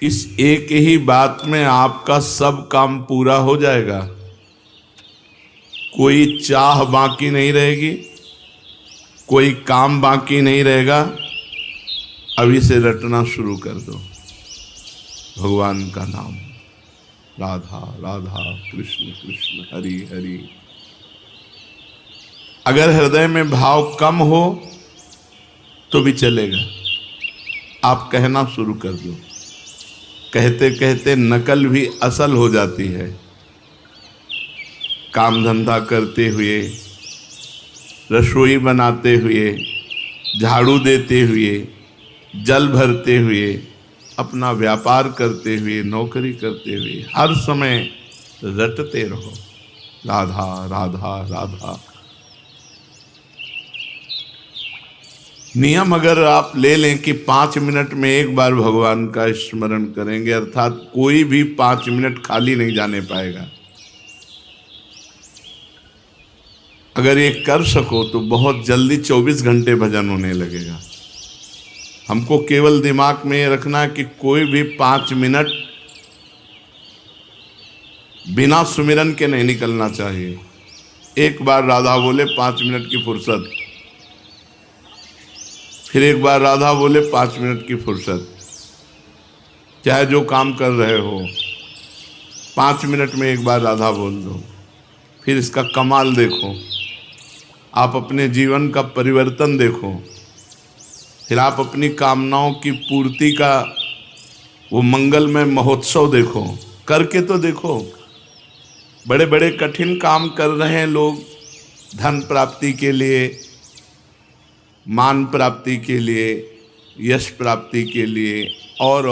इस एक ही बात में आपका सब काम पूरा हो जाएगा। कोई चाह बाकी नहीं रहेगी, कोई काम बाकी नहीं रहेगा। अभी से रटना शुरू कर दो भगवान का नाम, राधा राधा कृष्ण कृष्ण हरि हरि। अगर हृदय में भाव कम हो तो भी चलेगा, आप कहना शुरू कर दो। कहते कहते नकल भी असल हो जाती है। काम धंधा करते हुए, रसोई बनाते हुए, झाड़ू देते हुए, जल भरते हुए, अपना व्यापार करते हुए, नौकरी करते हुए, हर समय रटते रहो राधा राधा राधा। नियम अगर आप ले लें कि 5 मिनट में एक बार भगवान का स्मरण करेंगे, अर्थात कोई भी 5 मिनट खाली नहीं जाने पाएगा। अगर ये कर सको तो बहुत जल्दी 24 घंटे भजन होने लगेगा। हमको केवल दिमाग में ये रखना है कि कोई भी 5 मिनट बिना सुमिरन के नहीं निकलना चाहिए। एक बार राधा बोले 5 मिनट की फुर्सत, फिर एक बार राधा बोले 5 मिनट की फुर्सत। चाहे जो काम कर रहे हो 5 मिनट में एक बार राधा बोल दो, फिर इसका कमाल देखो, आप अपने जीवन का परिवर्तन देखो, फिर आप अपनी कामनाओं की पूर्ति का वो मंगलमय महोत्सव देखो। करके तो देखो। बड़े बड़े कठिन काम कर रहे हैं लोग, धन प्राप्ति के लिए, मान प्राप्ति के लिए, यश प्राप्ति के लिए और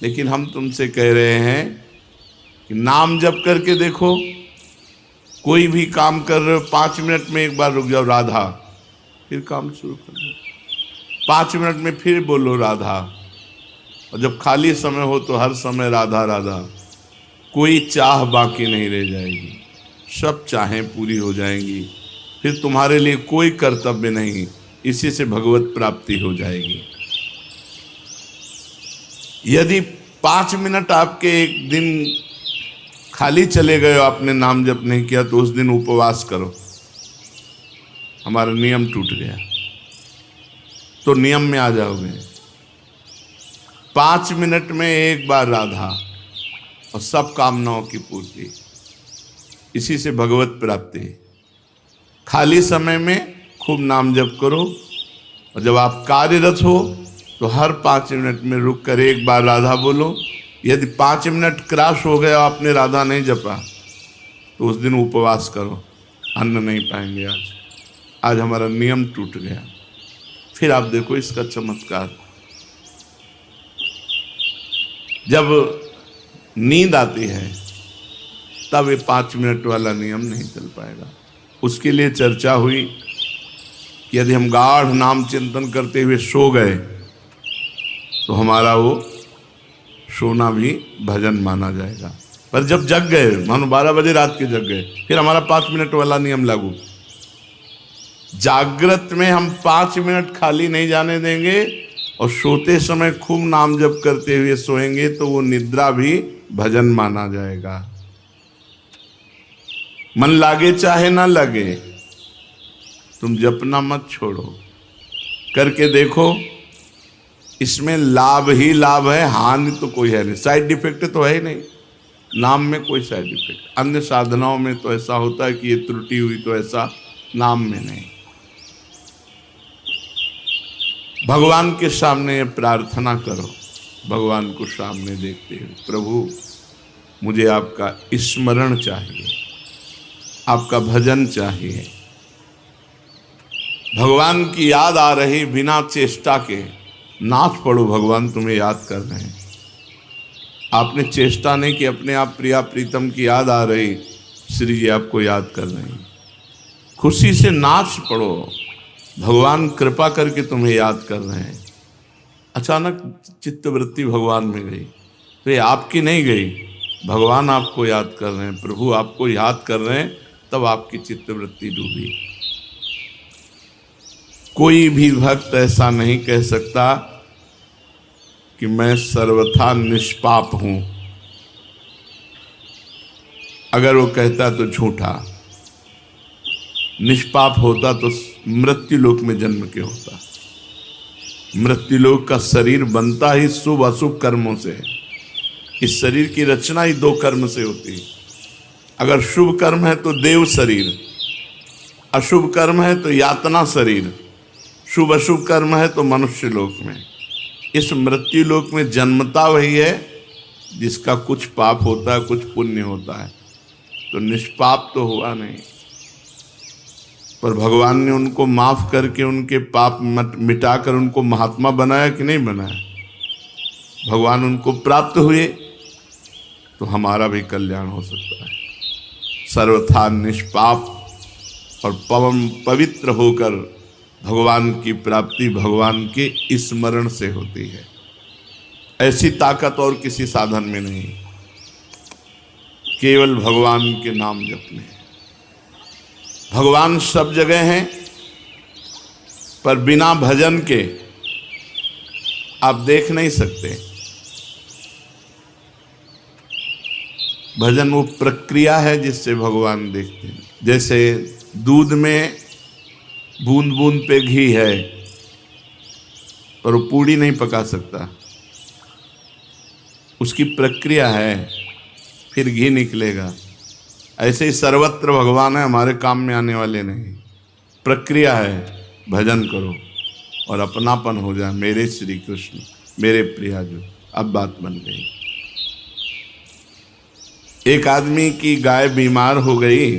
लेकिन हम तुमसे कह रहे हैं कि नाम जप करके देखो। कोई भी काम कर रहे हो 5 मिनट में एक बार रुक जाओ राधा, फिर काम शुरू कर दो। 5 मिनट में फिर बोलो राधा, और जब खाली समय हो तो हर समय राधा राधा। कोई चाह बाकी नहीं रह जाएगी, सब चाहें पूरी हो जाएंगी। फिर तुम्हारे लिए कोई कर्तव्य नहीं, इसी से भगवत प्राप्ति हो जाएगी। यदि 5 मिनट आपके एक दिन खाली चले गए, आपने नाम जप नहीं किया, तो उस दिन उपवास करो। हमारा नियम टूट गया, तो नियम में आ जाओगे। 5 मिनट में एक बार राधा और सब कामनाओं की पूर्ति, इसी से भगवत प्राप्ति। खाली समय में खूब नाम जप करो, और जब आप कार्यरत हो तो हर 5 मिनट में रुक कर एक बार राधा बोलो। यदि 5 मिनट क्रॉस हो गया, आपने राधा नहीं जपा, तो उस दिन उपवास करो, अन्न नहीं पाएंगे। आज हमारा नियम टूट गया। फिर आप देखो इसका चमत्कार। जब नींद आती है तब ये 5 मिनट वाला नियम नहीं चल पाएगा। उसके लिए चर्चा हुई कि यदि हम गाढ़ नाम चिंतन करते हुए सो गए तो हमारा वो सोना भी भजन माना जाएगा। पर जब जग गए, मानो 12 बजे रात के जग गए, फिर हमारा 5 मिनट वाला नियम लागू। जागृत में हम 5 मिनट खाली नहीं जाने देंगे, और सोते समय खूब नाम जप करते हुए सोएंगे तो वो निद्रा भी भजन माना जाएगा। मन लागे चाहे ना लगे, तुम जपना मत छोड़ो, करके देखो। इसमें लाभ ही लाभ है, हानि तो कोई है नहीं, साइड इफेक्ट तो है ही नहीं। नाम में कोई साइड इफेक्ट, अन्य साधनाओं में तो ऐसा होता है कि ये त्रुटि हुई, तो ऐसा नाम में नहीं। भगवान के सामने प्रार्थना करो, भगवान को सामने देखते हुए, प्रभु मुझे आपका स्मरण चाहिए, आपका भजन चाहिए। भगवान की याद आ रही बिना चेष्टा के, नाथ पढ़ो, भगवान तुम्हें याद कर रहे हैं। आपने चेष्टा नहीं कि अपने आप प्रिया प्रीतम की याद आ रही, श्री जी आपको याद कर रहे हैं। खुशी से नाच पढ़ो, भगवान कृपा करके तुम्हें याद कर रहे हैं। अचानक चित्तवृत्ति भगवान में गई, तो ये आपकी नहीं गई, भगवान आपको याद कर रहे हैं, प्रभु आपको याद कर रहे हैं, तब आपकी चित्तवृत्ति डूबी। कोई भी भक्त ऐसा नहीं कह सकता कि मैं सर्वथा निष्पाप हूं, अगर वो कहता तो झूठा। निष्पाप होता तो मृत्युलोक में जन्म क्यों होता? मृत्युलोक का शरीर बनता ही शुभ अशुभ कर्मों से है। इस शरीर की रचना ही दो कर्म से होती है। अगर शुभ कर्म है तो देव शरीर, अशुभ कर्म है तो यातना शरीर, शुभ अशुभ कर्म है तो मनुष्य लोक में। इस मृत्यु लोक में जन्मता वही है जिसका कुछ पाप होता है, कुछ पुण्य होता है। तो निष्पाप तो हुआ नहीं, पर भगवान ने उनको माफ करके उनके पाप मिटाकर उनको महात्मा बनाया कि नहीं बनाया? भगवान उनको प्राप्त हुए तो हमारा भी कल्याण हो सकता है। सर्वथा निष्पाप और पवित्र होकर भगवान की प्राप्ति भगवान के स्मरण से होती है। ऐसी ताकत और किसी साधन में नहीं, केवल भगवान के नाम जपने। भगवान सब जगह हैं, पर बिना भजन के आप देख नहीं सकते। भजन वो प्रक्रिया है जिससे भगवान देखते हैं। जैसे दूध में बूंद बूंद पे घी है, पर वो पूड़ी नहीं पका सकता, उसकी प्रक्रिया है, फिर घी निकलेगा। ऐसे ही सर्वत्र भगवान है, हमारे काम में आने वाले नहीं। प्रक्रिया है, भजन करो और अपनापन हो जाए। मेरे श्री कृष्ण, मेरे प्रियाजू। अब बात बन गई। एक आदमी की गाय बीमार हो गई।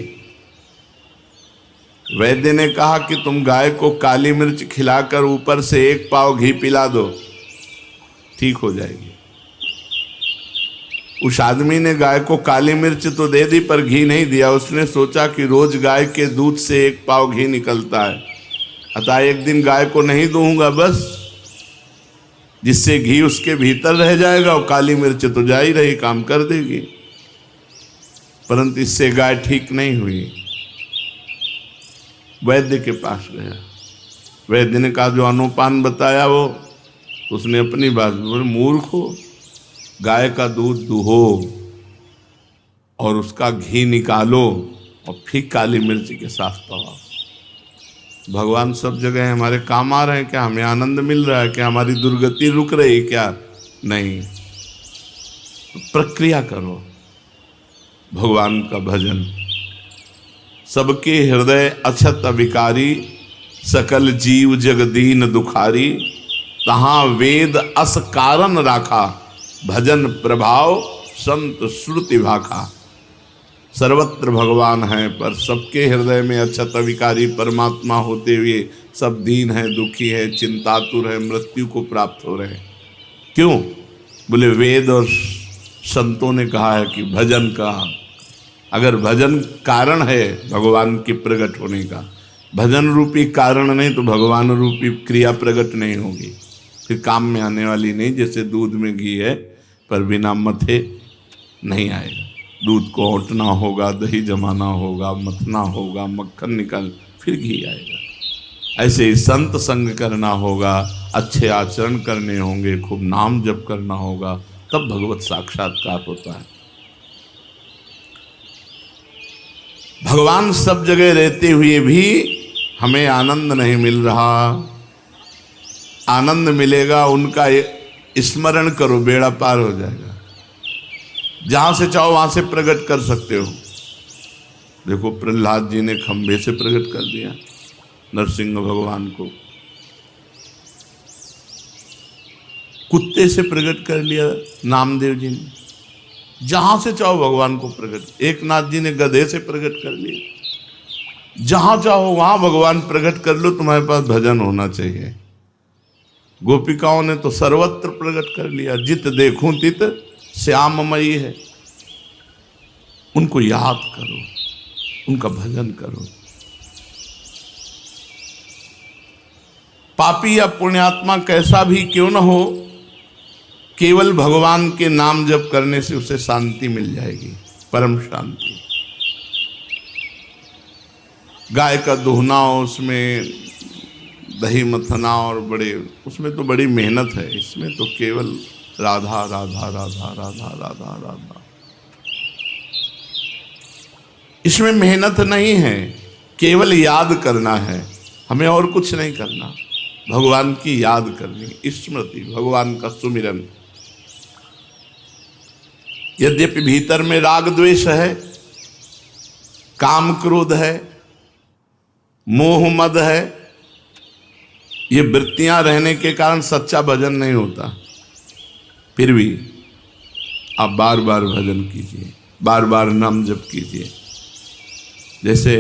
वैद्य ने कहा कि तुम गाय को काली मिर्च खिलाकर ऊपर से 1 पाव घी पिला दो, ठीक हो जाएगी। उस आदमी ने गाय को काली मिर्च तो दे दी, पर घी नहीं दिया। उसने सोचा कि रोज गाय के दूध से 1 पाव घी निकलता है, अतः एक दिन गाय को नहीं दूंगा बस, जिससे घी उसके भीतर रह जाएगा और काली मिर्च तो जा ही रही, काम कर देगी। परंतु इससे गाय ठीक नहीं हुई। वैद्य के पास गया। वैद्य ने कहा जो अनुपान बताया वो, उसने अपनी बात बोली, मूर्ख हो, गाय का दूध दुहो और उसका घी निकालो और फिर काली मिर्च के साथ पवाओ। भगवान सब जगह है, हमारे काम आ रहे हैं क्या? हमें आनंद मिल रहा है क्या? हमारी दुर्गति रुक रही क्या? नहीं। प्रक्रिया करो भगवान का भजन। सबके हृदय अछत विकारी, सकल जीव जगदीन दुखारी, तहाँ वेद अस कारण राखा, भजन प्रभाव संत श्रुति भाखा। सर्वत्र भगवान है, पर सबके हृदय में अछत विकारी परमात्मा होते हुए सब दीन है, दुखी है, चिंतातुर है, मृत्यु को प्राप्त हो रहे हैं। क्यों? बोले वेद और संतों ने कहा है कि भजन का, अगर भजन कारण है भगवान के प्रकट होने का, भजन रूपी कारण नहीं तो भगवान रूपी क्रिया प्रकट नहीं होगी, फिर काम में आने वाली नहीं। जैसे दूध में घी है, पर बिना मथे नहीं आएगा। दूध को औंटना होगा, दही जमाना होगा, मथना होगा, मक्खन निकाल, फिर घी आएगा। ऐसे ही संत संग करना होगा, अच्छे आचरण करने होंगे, खूब नाम जप करना होगा, तब भगवत साक्षात्कार होता है। भगवान सब जगह रहते हुए भी हमें आनंद नहीं मिल रहा। आनंद मिलेगा, उनका स्मरण करो, बेड़ा पार हो जाएगा। जहां से चाहो वहां से प्रकट कर सकते हो। देखो प्रहलाद जी ने खंभे से प्रकट कर दिया नरसिंह भगवान को, कुत्ते से प्रकट कर लिया नामदेव जी ने, जहां से चाहो भगवान को प्रकट। एक नाथ जी ने गधे से प्रकट कर लिया। जहां चाहो वहां भगवान प्रकट कर लो, तुम्हारे पास भजन होना चाहिए। गोपिकाओं ने तो सर्वत्र प्रकट कर लिया, जित देखूं तित श्याममयी है। उनको याद करो, उनका भजन करो। पापी या पुण्यात्मा कैसा भी क्यों न हो, केवल भगवान के नाम जप करने से उसे शांति मिल जाएगी, परम शांति। गाय का दुहना, उसमें दही मथना और बड़े, उसमें तो बड़ी मेहनत है, इसमें तो केवल राधा राधा राधा राधा राधा राधा, इसमें मेहनत नहीं है, केवल याद करना है, हमें और कुछ नहीं करना, भगवान की याद करनी, स्मृति, भगवान का सुमिरन। यद्यपि भीतर में राग द्वेष है, काम क्रोध है, मोह मद है, ये वृत्तियां रहने के कारण सच्चा भजन नहीं होता। फिर भी आप बार बार भजन कीजिए, बार बार नाम जप कीजिए। जैसे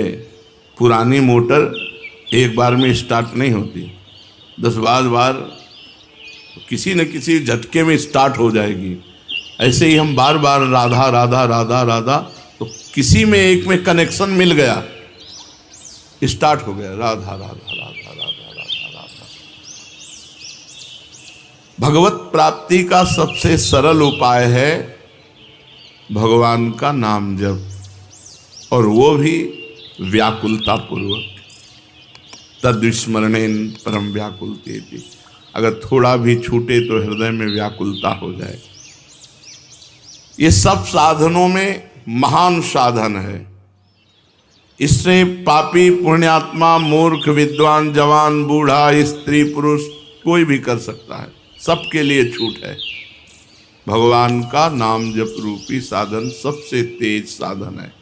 पुरानी मोटर एक बार में स्टार्ट नहीं होती, 10-12 बार किसी न किसी झटके में स्टार्ट हो जाएगी। ऐसे ही हम बार बार राधा राधा राधा राधा, तो किसी में एक में कनेक्शन मिल गया, स्टार्ट हो गया राधा राधा राधा राधा राधा राधा। भगवत प्राप्ति का सबसे सरल उपाय है भगवान का नाम जप, और वो भी व्याकुलता पूर्वक। तद्विस्मरणेन परम व्याकुलतेति, अगर थोड़ा भी छूटे तो हृदय में व्याकुलता हो जाए। ये सब साधनों में महान साधन है। इससे पापी, पुण्यात्मा, मूर्ख, विद्वान, जवान, बूढ़ा, स्त्री, पुरुष कोई भी कर सकता है, सबके लिए छूट है। भगवान का नाम जप रूपी साधन सबसे तेज साधन है।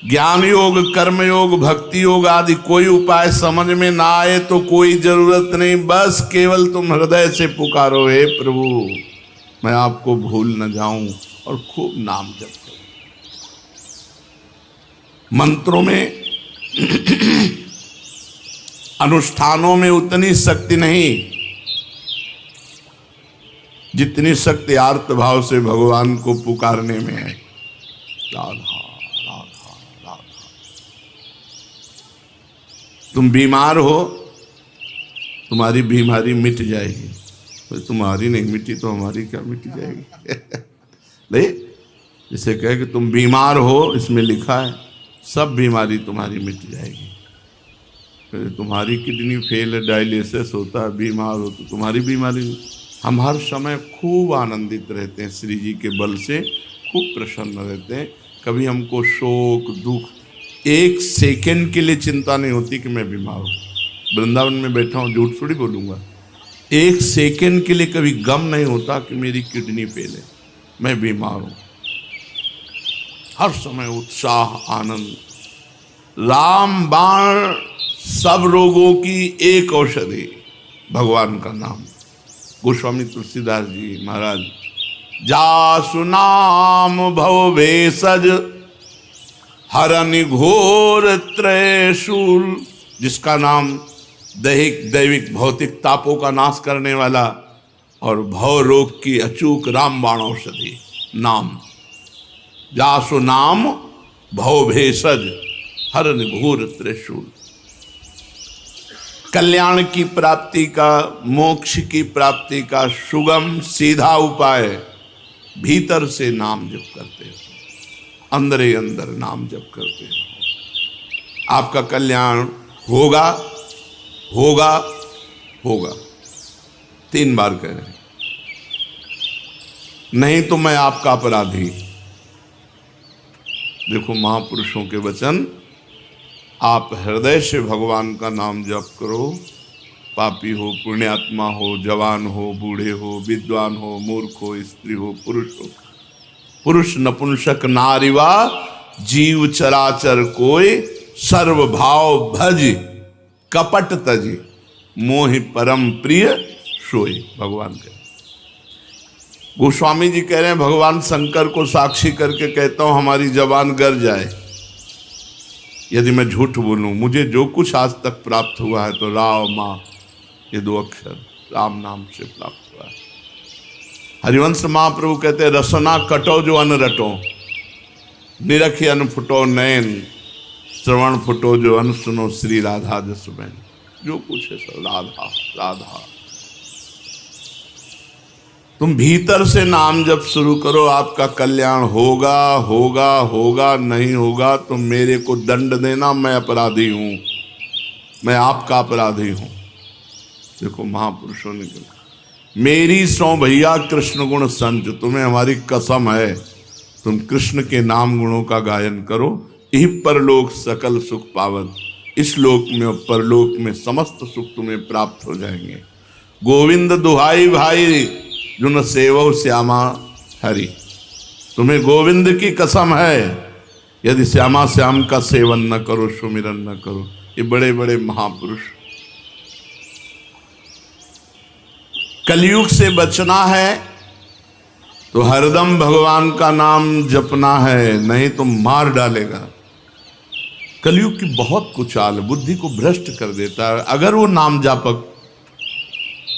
ज्ञान योग, कर्म योग, भक्ति योग आदि कोई उपाय समझ में ना आए तो कोई जरूरत नहीं, बस केवल तुम हृदय से पुकारो, हे प्रभु मैं आपको भूल न जाऊं, और खूब नाम जप करो। मंत्रों में अनुष्ठानों में उतनी शक्ति नहीं जितनी शक्ति आर्त भाव से भगवान को पुकारने में है। राधा राधा राधा। तुम बीमार हो, तुम्हारी बीमारी मिट जाएगी, तो तुम्हारी नहीं मिटी तो हमारी क्या मिट जाएगी। नहीं, जिसे कहे कि तुम बीमार हो, इसमें लिखा है सब बीमारी तुम्हारी मिट जाएगी। तुम्हारी किडनी फेल है, डायलिसिस होता है, बीमार हो तो तुम्हारी बीमारी। हम हर समय खूब आनंदित रहते हैं, श्री जी के बल से खूब प्रसन्न रहते हैं। कभी हमको शोक दुख, एक सेकंड के लिए चिंता नहीं होती कि मैं बीमार हूँ। वृंदावन में बैठा हूँ, झूठ थोड़ी बोलूँगा, एक सेकंड के लिए कभी गम नहीं होता कि मेरी किडनी फेल है, मैं बीमार हूँ। हर समय उत्साह, आनंद। राम बाण सब रोगों की एक औषधि, भगवान का नाम। गोस्वामी तुलसीदास जी महाराज, जासु नाम भव भेषज हरनि घोर त्रयशूल, जिसका नाम दैहिक दैविक भौतिक तापों का नाश करने वाला और भव रोग की अचूक रामबाण औषधि नाम। जासु नाम भव भेषज हरनि घोर त्रिशूल। कल्याण की प्राप्ति का, मोक्ष की प्राप्ति का सुगम सीधा उपाय भीतर से नाम जप करते हो, अंदर ही अंदर नाम जप करते हो। आपका कल्याण होगा होगा होगा। 3 बार कह रहे हैं, नहीं तो मैं आपका अपराधी। देखो महापुरुषों के वचन, आप हृदय से भगवान का नाम जप करो। पापी हो, पुण्यात्मा हो, जवान हो, बूढ़े हो, विद्वान हो, मूर्ख हो, स्त्री हो, पुरुष नपुंसक नारीवा, जीव चराचर कोई, सर्वभाव भज कपट तजी, मोहि परम प्रिय सोई। भगवान कह, गोस्वामी जी कह रहे हैं, भगवान शंकर को साक्षी करके कहता हूं, हमारी जबान गर जाए यदि मैं झूठ बोलूं। मुझे जो कुछ आज तक प्राप्त हुआ है तो राव माँ, ये 2 अक्षर राम नाम से प्राप्त हुआ है। हरिवंश महाप्रभु कहते हैं, रसना कटो जो अन रटो, निरखी अन फुटो नयन, श्रवण फुटो जो अन सुनो, श्री राधा जस बहन। जो कुछ है सब राधा राधा। तुम भीतर से नाम जप शुरू करो, आपका कल्याण होगा होगा होगा। नहीं होगा तो मेरे को दंड देना, मैं अपराधी हूं, मैं आपका अपराधी हूं। देखो महापुरुषों ने कहा, मेरी सौ भैया कृष्ण गुण संच, तुम्हें हमारी कसम है, तुम कृष्ण के नाम गुणों का गायन करो, यही परलोक सकल सुख पावन, इस लोक में और परलोक में समस्त सुख तुम्हें प्राप्त हो जाएंगे। गोविंद दुहाई भाई जुन सेवो श्यामा हरि, तुम्हें गोविंद की कसम है, यदि श्यामा श्याम का सेवन न करो, सुमिरन न करो। ये बड़े बड़े महापुरुष। कलयुग से बचना है तो हरदम भगवान का नाम जपना है, नहीं तो मार डालेगा। कलयुग की बहुत कुचाल बुद्धि को भ्रष्ट कर देता है। अगर वो नाम जापक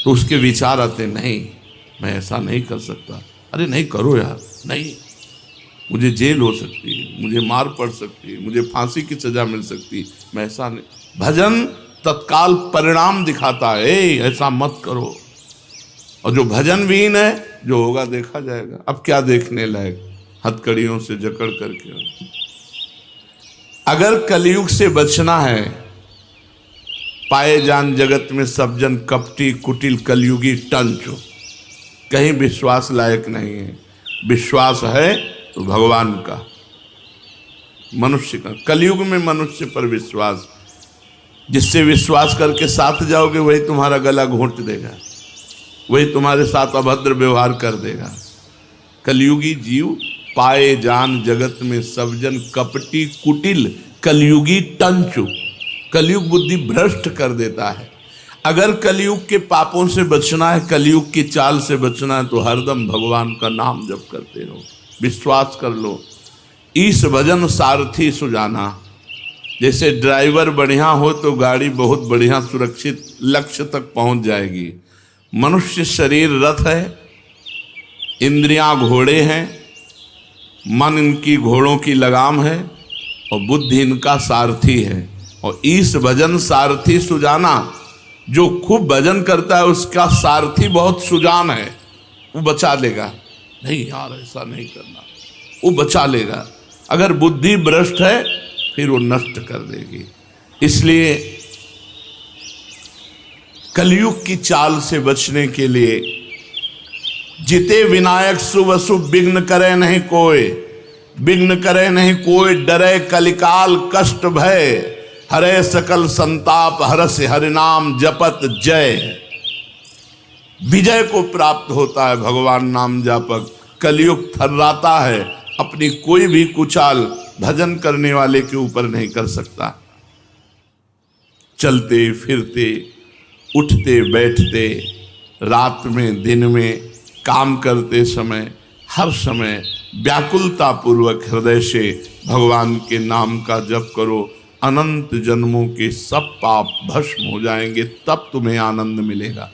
तो उसके विचार आते, नहीं मैं ऐसा नहीं कर सकता, अरे नहीं करो यार, नहीं मुझे जेल हो सकती है, मुझे मार पड़ सकती है, मुझे फांसी की सजा मिल सकती है, मैं ऐसा नहीं। भजन तत्काल परिणाम दिखाता है, ऐसा मत करो। और जो भजन विहीन है, जो होगा देखा जाएगा। अब क्या देखने लायक, हथकड़ियों से जकड़ करके। अगर कलयुग से बचना है, पाए जान जगत में सब जन कपटी कुटिल कलयुगी टंचो, कहीं विश्वास लायक नहीं है। विश्वास है तो भगवान का, मनुष्य का। कलयुग में मनुष्य पर विश्वास, जिससे विश्वास करके साथ जाओगे वही तुम्हारा गला घोंट देगा, वही तुम्हारे साथ अभद्र व्यवहार कर देगा। कलयुगी जीव पाए जान जगत में सब जन कपटी कुटिल कलयुगी टंचु, कलयुग बुद्धि भ्रष्ट कर देता है। अगर कलयुग के पापों से बचना है, कलयुग की चाल से बचना है, तो हरदम भगवान का नाम जप करते रहो, विश्वास कर लो। ईश भजन सारथी सुजाना, जैसे ड्राइवर बढ़िया हो तो गाड़ी बहुत बढ़िया सुरक्षित लक्ष्य तक पहुंच जाएगी। मनुष्य शरीर रथ है, इंद्रियां घोड़े हैं, मन इनकी घोड़ों की लगाम है और बुद्धि इनका सारथी है। और ईश भजन सारथी सुजाना, जो खूब भजन करता है उसका सारथी बहुत सुजान है, वो बचा लेगा। नहीं यार ऐसा नहीं करना, वो बचा लेगा। अगर बुद्धि भ्रष्ट है फिर वो नष्ट कर देगी। इसलिए कलयुग की चाल से बचने के लिए, जिते विनायक शुभ अशुभ विघ्न करे नहीं कोई, विघ्न करे नहीं कोई, डरे कलिकाल कष्ट भय, हरे सकल संताप हरस हरिनाम जपत जय। विजय को प्राप्त होता है भगवान नाम जापक। कलयुग थर्राता है, अपनी कोई भी कुचाल भजन करने वाले के ऊपर नहीं कर सकता। चलते फिरते, उठते बैठते, रात में दिन में, काम करते समय, हर समय व्याकुलता पूर्वक हृदय से भगवान के नाम का जप करो। अनंत जन्मों के सब पाप भस्म हो जाएंगे, तब तुम्हें आनंद मिलेगा।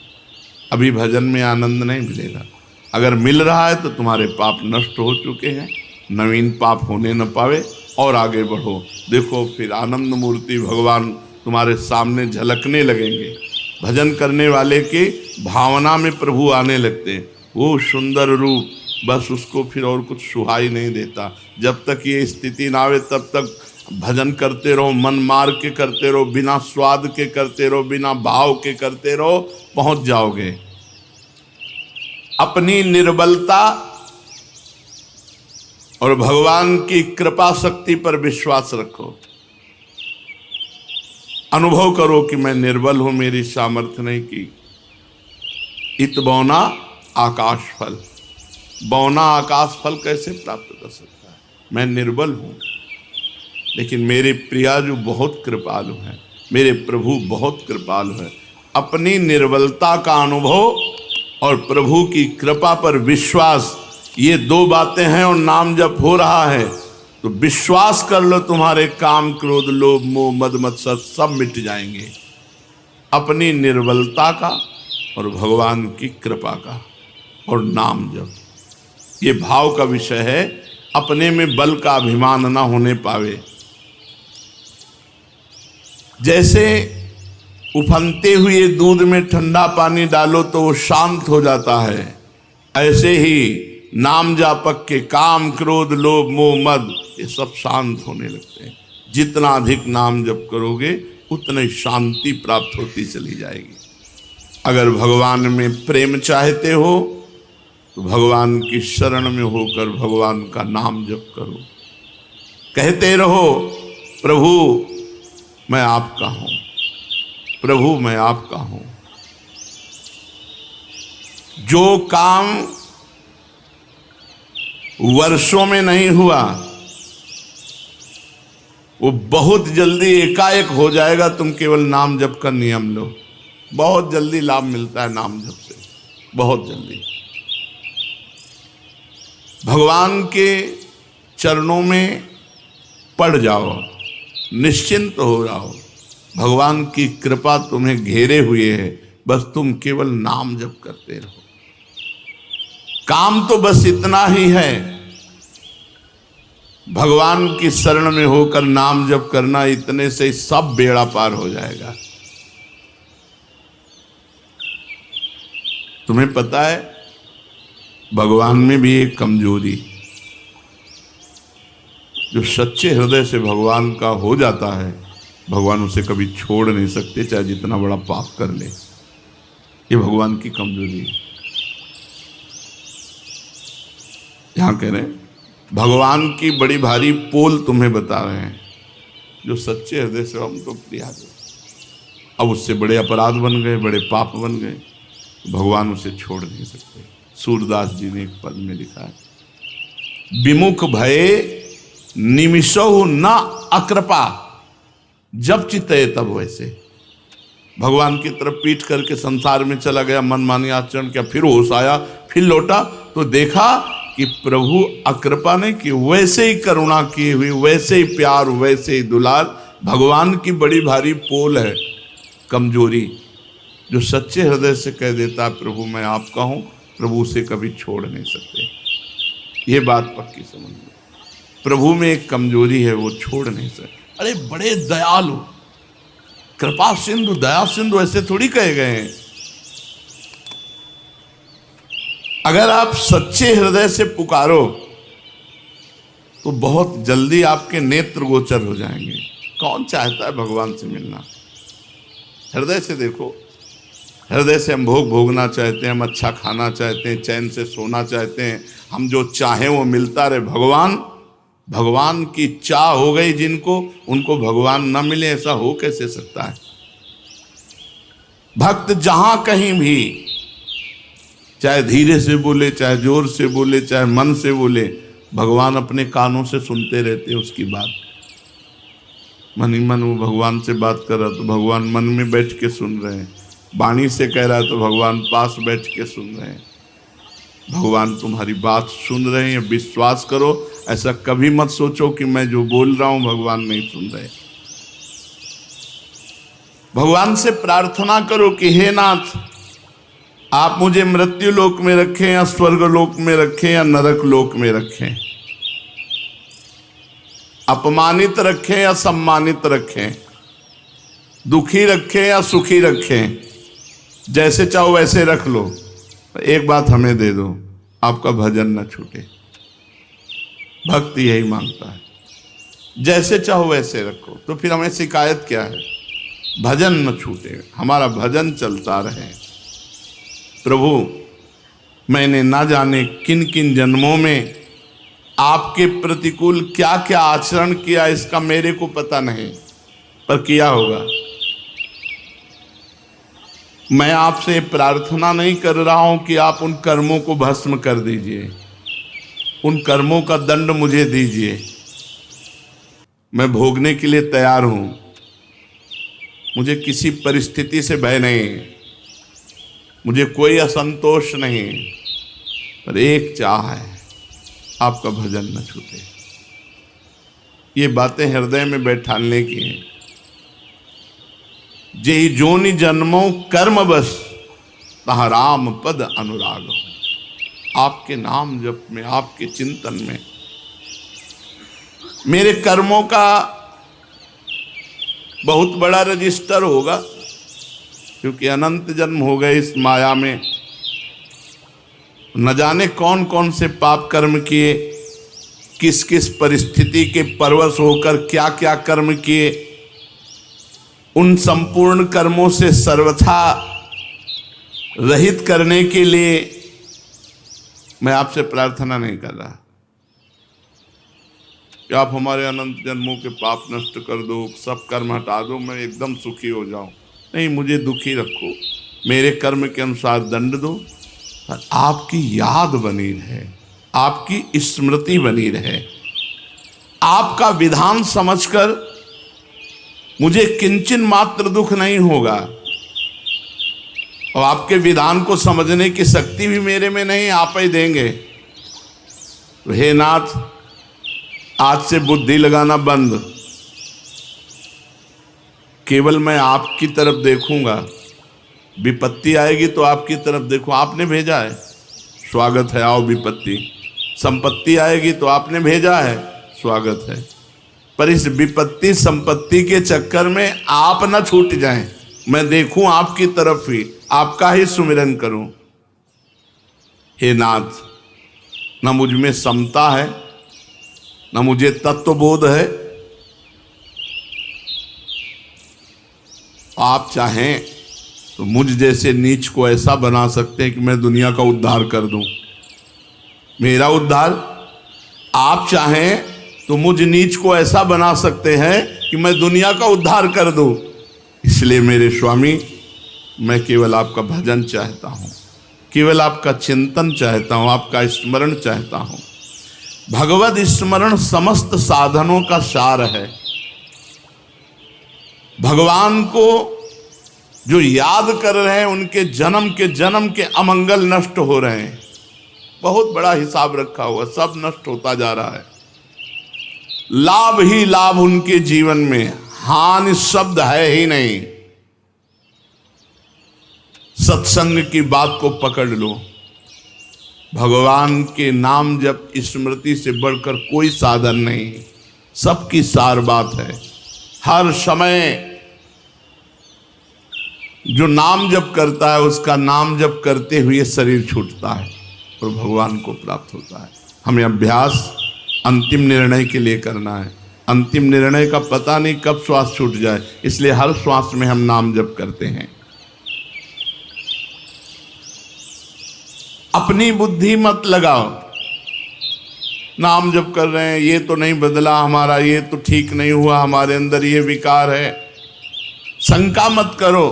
अभी भजन में आनंद नहीं मिलेगा। अगर मिल रहा है तो तुम्हारे पाप नष्ट हो चुके हैं, नवीन पाप होने न पावे और आगे बढ़ो। देखो फिर आनंद मूर्ति भगवान तुम्हारे सामने झलकने लगेंगे। भजन करने वाले के भावना में प्रभु आने लगते हैं। वो सुंदर रूप, बस उसको फिर और कुछ सुहाई नहीं देता। जब तक ये स्थिति ना आवे तब तक भजन करते रहो, मन मार के करते रहो, बिना स्वाद के करते रहो, बिना भाव के करते रहो, पहुंच जाओगे। अपनी निर्बलता और भगवान की कृपा शक्ति पर विश्वास रखो। अनुभव करो कि मैं निर्बल हूं, मेरी सामर्थ्य नहीं की। इत बौना आकाश फल, बौना आकाश फल कैसे प्राप्त कर सकता है? मैं निर्बल हूं, लेकिन मेरे प्रिया जो बहुत कृपालु हैं, मेरे प्रभु बहुत कृपालु हैं। अपनी निर्बलता का अनुभव और प्रभु की कृपा पर विश्वास, ये दो बातें हैं। और नाम जब हो रहा है तो विश्वास कर लो, तुम्हारे काम क्रोध लोभ मोह मद मत्सर सब मिट जाएंगे। अपनी निर्बलता का और भगवान की कृपा का और नाम जप, ये भाव का विषय है। अपने में बल का अभिमान ना होने पावे। जैसे उफनते हुए दूध में ठंडा पानी डालो तो वो शांत हो जाता है, ऐसे ही नाम जापक के काम क्रोध लोभ मोह मद ये सब शांत होने लगते हैं। जितना अधिक नाम जप करोगे उतनी शांति प्राप्त होती चली जाएगी। अगर भगवान में प्रेम चाहते हो तो भगवान की शरण में होकर भगवान का नाम जप करो। कहते रहो प्रभु मैं आपका हूं, प्रभु मैं आपका हूं। जो काम वर्षों में नहीं हुआ वो बहुत जल्दी एकाएक हो जाएगा। तुम केवल नाम जप का नियम लो, बहुत जल्दी लाभ मिलता है नाम जप से, बहुत जल्दी। भगवान के चरणों में पड़ जाओ, निश्चिंत हो जाओ, भगवान की कृपा तुम्हें घेरे हुए है, बस तुम केवल नाम जप करते रहो। काम तो बस इतना ही है, भगवान की शरण में होकर नाम जप करना, इतने से सब बेड़ा पार हो जाएगा। तुम्हें पता है भगवान में भी एक कमजोरी, जो सच्चे हृदय से भगवान का हो जाता है भगवान उसे कभी छोड़ नहीं सकते, चाहे जितना बड़ा पाप कर ले। ये भगवान की कमजोरी है। यहां कह रहे हैं भगवान की बड़ी भारी पोल तुम्हें बता रहे हैं, जो सच्चे हृदय से हम तो प्रिया दे, अब उससे बड़े अपराध बन गए, बड़े पाप बन गए, भगवान उसे छोड़ नहीं सकते। सूरदास जी ने एक पद में लिखा है, विमुख भये निमिषौ न अकृपा, जब चित्ते तब वैसे। भगवान की तरफ पीठ करके संसार में चला गया, मनमानी आचरण किया, फिर होश आया, फिर लौटा तो देखा कि प्रभु अकृपा ने की, वैसे ही करुणा की हुई, वैसे ही प्यार, वैसे ही दुलार। भगवान की बड़ी भारी पोल है कमजोरी, जो सच्चे हृदय से कह देता है प्रभु मैं आपका हूं, प्रभु उसे कभी छोड़ नहीं सकते। ये बात पक्की समझ लो, प्रभु में एक कमजोरी है, वो छोड़ नहीं सकते। अरे बड़े दयालु, कृपा सिंधु, दया सिंधु, ऐसे थोड़ी कहे गए हैं। अगर आप सच्चे हृदय से पुकारो तो बहुत जल्दी आपके नेत्र गोचर हो जाएंगे। कौन चाहता है भगवान से मिलना? हृदय से देखो, हृदय से हम भोग भोगना चाहते हैं, हम अच्छा खाना चाहते हैं, चैन से सोना चाहते हैं, हम जो चाहें वो मिलता रहे। भगवान की चाह हो गई जिनको, उनको भगवान न मिले, ऐसा हो कैसे सकता है? भक्त जहां कहीं भी, चाहे धीरे से बोले, चाहे जोर से बोले, चाहे मन से बोले, भगवान अपने कानों से सुनते रहते हैं उसकी बात। मन ही मन वो भगवान से बात कर रहा तो भगवान मन में बैठ के सुन रहे हैं, वाणी से कह रहा है तो भगवान पास बैठ के सुन रहे हैं। भगवान तुम्हारी बात सुन रहे हैं, विश्वास करो। ऐसा कभी मत सोचो कि मैं जो बोल रहा हूं भगवान नहीं सुन रहे। भगवान से प्रार्थना करो कि हे नाथ, आप मुझे मृत्यु लोक में रखें या स्वर्ग लोक में रखें या नरक लोक में रखें, अपमानित रखें या सम्मानित रखें, दुखी रखें या सुखी रखें, जैसे चाहो वैसे रख लो। एक बात हमें दे दो, आपका भजन न छूटे। भक्त यही मांगता है, जैसे चाहो वैसे रखो। तो फिर हमें शिकायत क्या है? भजन न छूटे, हमारा भजन चलता रहे। प्रभु मैंने ना जाने किन किन जन्मों में आपके प्रतिकूल क्या क्या आचरण किया, इसका मेरे को पता नहीं, पर किया होगा। मैं आपसे प्रार्थना नहीं कर रहा हूं कि आप उन कर्मों को भस्म कर दीजिए, उन कर्मों का दंड मुझे दीजिए, मैं भोगने के लिए तैयार हूं। मुझे किसी परिस्थिति से भय नहीं, मुझे कोई असंतोष नहीं, पर एक चाह है, आपका भजन न छूटे। ये बातें हृदय में बैठाने की हैं। जेहि जोनि जन्मो कर्म बस, तहाँ राम पद अनुराग हो। आपके नाम जप में, आपके चिंतन में मेरे कर्मों का बहुत बड़ा रजिस्टर होगा, क्योंकि अनंत जन्म हो गए इस माया में। न जाने कौन कौन से पाप कर्म किए, किस किस परिस्थिति के परवश होकर क्या क्या कर्म किए। उन संपूर्ण कर्मों से सर्वथा रहित करने के लिए मैं आपसे प्रार्थना नहीं कर रहा कि आप हमारे अनंत जन्मों के पाप नष्ट कर दो, सब कर्म हटा दो, मैं एकदम सुखी हो जाऊं। नहीं, मुझे दुखी रखो, मेरे कर्म के अनुसार दंड दो, पर आपकी याद बनी रहे, आपकी स्मृति बनी रहे, आपका विधान समझकर मुझे किंचन मात्र दुख नहीं होगा। और आपके विधान को समझने की शक्ति भी मेरे में नहीं, आप ही देंगे। तो हे नाथ, आज से बुद्धि लगाना बंद, केवल मैं आपकी तरफ देखूंगा। विपत्ति आएगी तो आपकी तरफ देखो, आपने भेजा है, स्वागत है, आओ विपत्ति। संपत्ति आएगी तो आपने भेजा है, स्वागत है। पर इस विपत्ति संपत्ति के चक्कर में आप ना छूट जाएं, मैं देखूं आपकी तरफ ही, आपका ही सुमिरन करूं। हे नाथ, न मुझ में समता है, न मुझे तत्वबोध है। आप चाहें तो मुझ जैसे नीच को ऐसा बना सकते हैं कि मैं दुनिया का उद्धार कर दूं, मेरा उद्धार। आप चाहें तो मुझ नीच को ऐसा बना सकते हैं कि मैं दुनिया का उद्धार कर दूं। इसलिए मेरे स्वामी, मैं केवल आपका भजन चाहता हूँ, केवल आपका चिंतन चाहता हूँ, आपका स्मरण चाहता हूँ। भगवद स्मरण समस्त साधनों का सार है। भगवान को जो याद कर रहे हैं, उनके जन्म के अमंगल नष्ट हो रहे हैं। बहुत बड़ा हिसाब रखा हुआ, सब नष्ट होता जा रहा है। लाभ ही लाभ उनके जीवन में, हानि शब्द है ही नहीं। सत्संग की बात को पकड़ लो। भगवान के नाम जप स्मृति से बढ़कर कोई साधन नहीं, सबकी सार बात है। हर समय जो नाम जप करता है, उसका नाम जप करते हुए शरीर छूटता है और भगवान को प्राप्त होता है। हमें अभ्यास अंतिम निर्णय के लिए करना है। अंतिम निर्णय का पता नहीं कब श्वास छूट जाए, इसलिए हर श्वास में हम नाम जप करते हैं। अपनी बुद्धि मत लगाओ, नाम जप कर रहे हैं, ये तो नहीं बदला हमारा, ये तो ठीक नहीं हुआ, हमारे अंदर ये विकार है। शंका मत करो,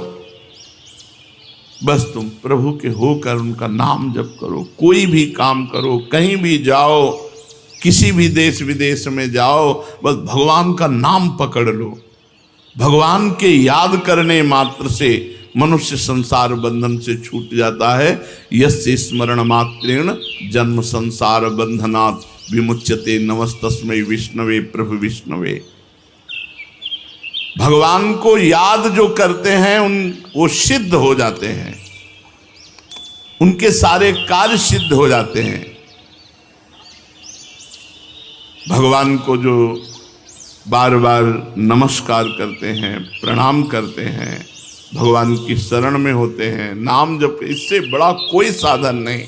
बस तुम प्रभु के होकर उनका नाम जप करो। कोई भी काम करो, कहीं भी जाओ, किसी भी देश विदेश में जाओ, बस भगवान का नाम पकड़ लो। भगवान के याद करने मात्र से मनुष्य संसार बंधन से छूट जाता है। यस्य स्मरण मात्रेण जन्म संसार बंधनात् विमुच्यते। नमस्तस्मै विष्णवे प्रभु विष्णवे। भगवान को याद जो करते हैं वो सिद्ध हो जाते हैं, उनके सारे कार्य सिद्ध हो जाते हैं। भगवान को जो बार बार नमस्कार करते हैं, प्रणाम करते हैं, भगवान की शरण में होते हैं, नाम जप, इससे बड़ा कोई साधन नहीं।